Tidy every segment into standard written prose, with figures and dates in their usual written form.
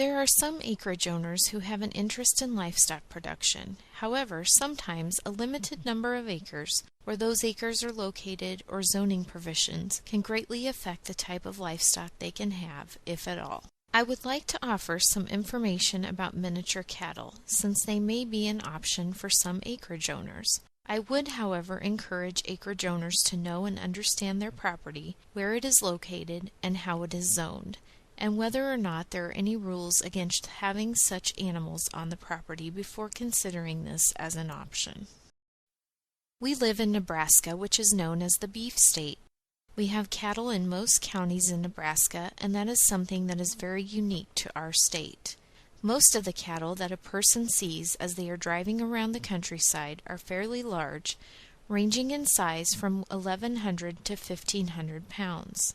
There are some acreage owners who have an interest in livestock production. However, sometimes a limited number of acres, where those acres are located, or zoning provisions can greatly affect the type of livestock they can have, if at all. I would like to offer some information about miniature cattle, since they may be an option for some acreage owners. I would, however, encourage acreage owners to know and understand their property, where it is located, and how it is zoned, and whether or not there are any rules against having such animals on the property before considering this as an option. We live in Nebraska, which is known as the beef state. We have cattle in most counties in Nebraska, and that is something that is very unique to our state. Most of the cattle that a person sees as they are driving around the countryside are fairly large, ranging in size from 1,100 to 1,500 pounds.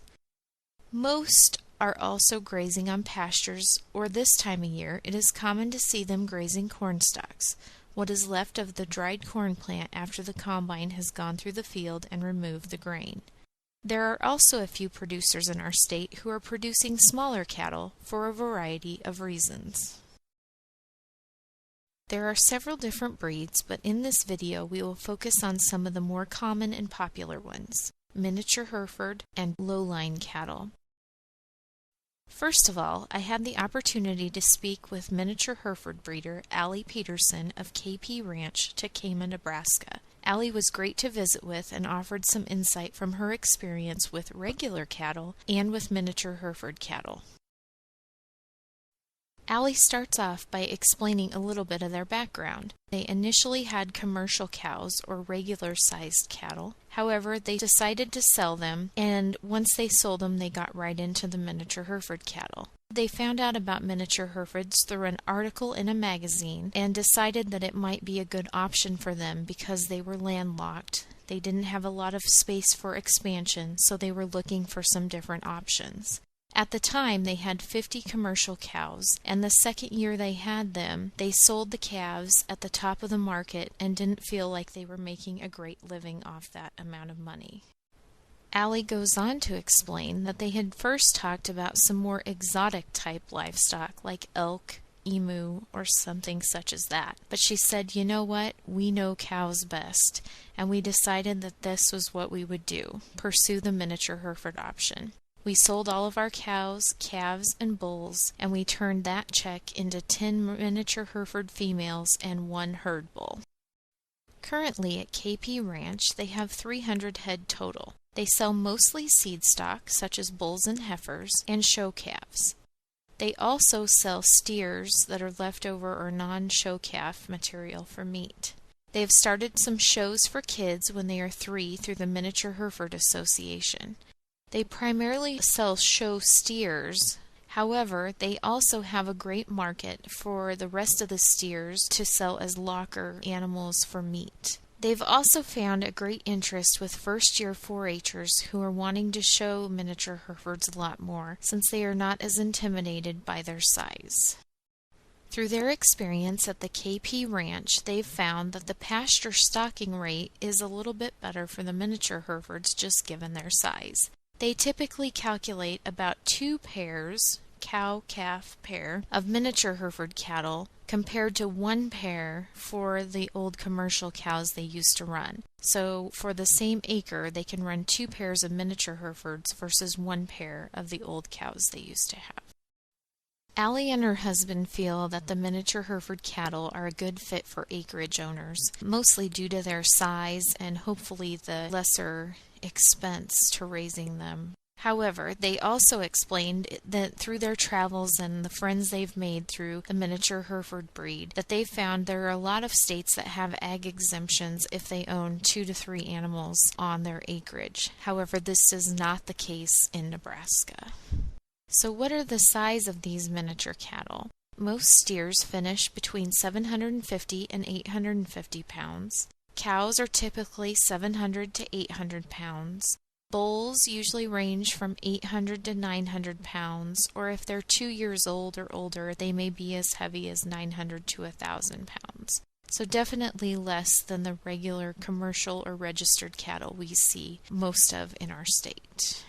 Most are also grazing on pastures, or this time of year it is common to see them grazing corn stalks, what is left of the dried corn plant after the combine has gone through the field and removed the grain. There are also a few producers in our state who are producing smaller cattle for a variety of reasons. There are several different breeds, but in this video we will focus on some of the more common and popular ones: miniature Hereford and Lowline cattle. First of all, I had the opportunity to speak with miniature Hereford breeder Allie Peterson of KP Ranch, Takema, Nebraska. Allie was great to visit with and offered some insight from her experience with regular cattle and with miniature Hereford cattle. Allie starts off by explaining a little bit of their background. They initially had commercial cows or regular-sized cattle. However, they decided to sell them, and once they sold them, they got right into the miniature Hereford cattle. They found out about miniature Herefords through an article in a magazine and decided that it might be a good option for them because they were landlocked. They didn't have a lot of space for expansion, so they were looking for some different options. At the time, they had 50 commercial cows, and the second year they had them, they sold the calves at the top of the market and didn't feel like they were making a great living off that amount of money. Allie goes on to explain that they had first talked about some more exotic type livestock like elk, emu, or something such as that. But she said, you know what, we know cows best, and we decided that this was what we would do, pursue the miniature Hereford option. We sold all of our cows, calves, and bulls, and we turned that check into 10 miniature Hereford females and 1 herd bull. Currently at KP Ranch, they have 300 head total. They sell mostly seed stock, such as bulls and heifers, and show calves. They also sell steers that are leftover or non-show calf material for meat. They have started some shows for kids when they are 3 through the Miniature Hereford Association. They primarily sell show steers. However, they also have a great market for the rest of the steers to sell as locker animals for meat. They've also found a great interest with first-year 4-H'ers who are wanting to show miniature Herefords a lot more, since they are not as intimidated by their size. Through their experience at the KP Ranch, they've found that the pasture stocking rate is a little bit better for the miniature Herefords just given their size. They typically calculate about 2 pairs, cow-calf pair, of miniature Hereford cattle compared to 1 pair for the old commercial cows they used to run. So for the same acre, they can run 2 pairs of miniature Herefords versus 1 pair of the old cows they used to have. Allie and her husband feel that the miniature Hereford cattle are a good fit for acreage owners, mostly due to their size and hopefully the lesser expense to raising them. However, they also explained that through their travels and the friends they've made through the miniature Hereford breed, that they've found there are a lot of states that have ag exemptions if they own 2 to 3 animals on their acreage. However, this is not the case in Nebraska. So what are the size of these miniature cattle? Most steers finish between 750 and 850 pounds. Cows are typically 700 to 800 pounds. Bulls usually range from 800 to 900 pounds, or if they're 2 years old or older, they may be as heavy as 900 to 1,000 pounds. So definitely less than the regular commercial or registered cattle we see most of in our state.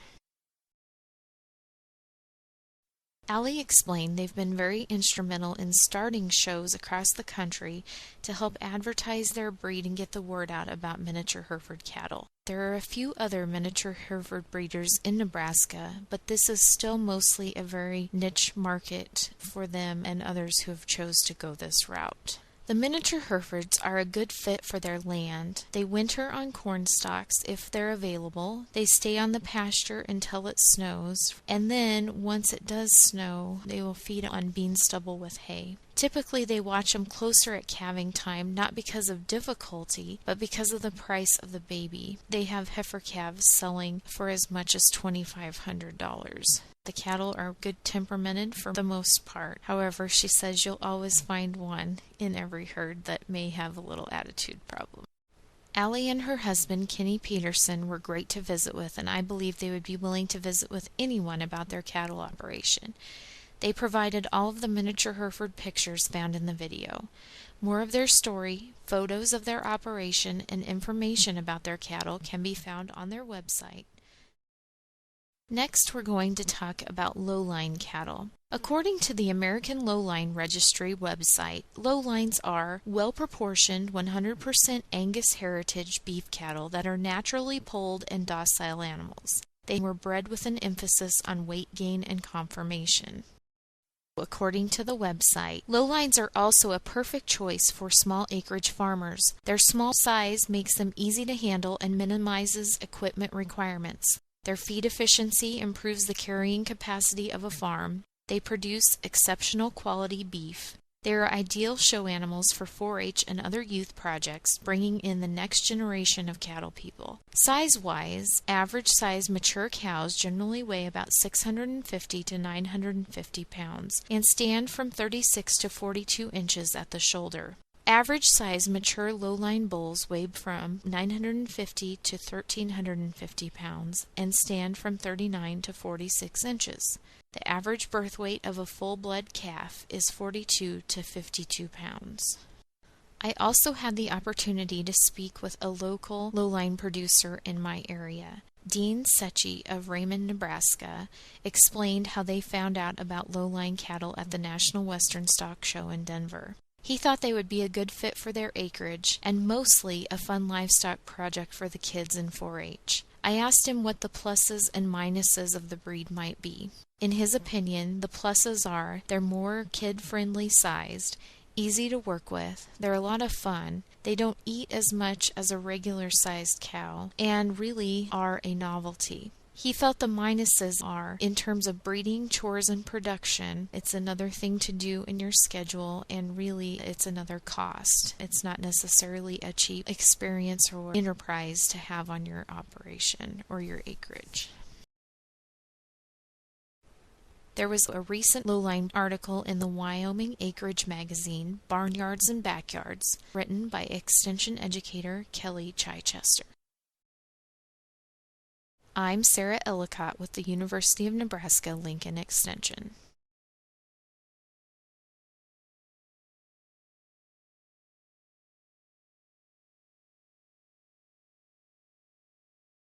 Allie explained they've been very instrumental in starting shows across the country to help advertise their breed and get the word out about miniature Hereford cattle. There are a few other miniature Hereford breeders in Nebraska, but this is still mostly a very niche market for them and others who have chose to go this route. The miniature Herefords are a good fit for their land. They winter on corn stalks if they're available. They stay on the pasture until it snows, and then once it does snow, they will feed on bean stubble with hay. Typically, they watch them closer at calving time, not because of difficulty, but because of the price of the baby. They have heifer calves selling for as much as $2,500. The cattle are good temperamented for the most part. However, she says you'll always find one in every herd that may have a little attitude problem. Allie and her husband, Kenny Peterson, were great to visit with, and I believe they would be willing to visit with anyone about their cattle operation. They provided all of the miniature Hereford pictures found in the video. More of their story, photos of their operation, and information about their cattle can be found on their website. Next, we're going to talk about Lowline cattle. According to the American Lowline Registry website, lowlines are well-proportioned 100% Angus heritage beef cattle that are naturally polled and docile animals. They were bred with an emphasis on weight gain and conformation. According to the website, lowlines are also a perfect choice for small acreage farmers. Their small size makes them easy to handle and minimizes equipment requirements. Their feed efficiency improves the carrying capacity of a farm. They produce exceptional quality beef. They are ideal show animals for 4-H and other youth projects, bringing in the next generation of cattle people. Size-wise, average-size mature cows generally weigh about 650 to 950 pounds and stand from 36 to 42 inches at the shoulder. Average-size mature lowline bulls weigh from 950 to 1,350 pounds and stand from 39 to 46 inches. The average birth weight of a full-blood calf is 42 to 52 pounds. I also had the opportunity to speak with a local lowline producer in my area. Dean Secchi of Raymond, Nebraska, explained how they found out about lowline cattle at the National Western Stock Show in Denver. He thought they would be a good fit for their acreage and mostly a fun livestock project for the kids in 4-H. I asked him what the pluses and minuses of the breed might be. In his opinion, the pluses are they're more kid-friendly sized, easy to work with, they're a lot of fun, they don't eat as much as a regular-sized cow, and really are a novelty. He felt the minuses are, in terms of breeding, chores, and production, it's another thing to do in your schedule, and really it's another cost. It's not necessarily a cheap experience or enterprise to have on your operation or your acreage. There was a recent lowline article in the Wyoming Acreage magazine, Barnyards and Backyards, written by Extension educator Kelly Chichester. I'm Sara Ellicott with the University of Nebraska Lincoln Extension.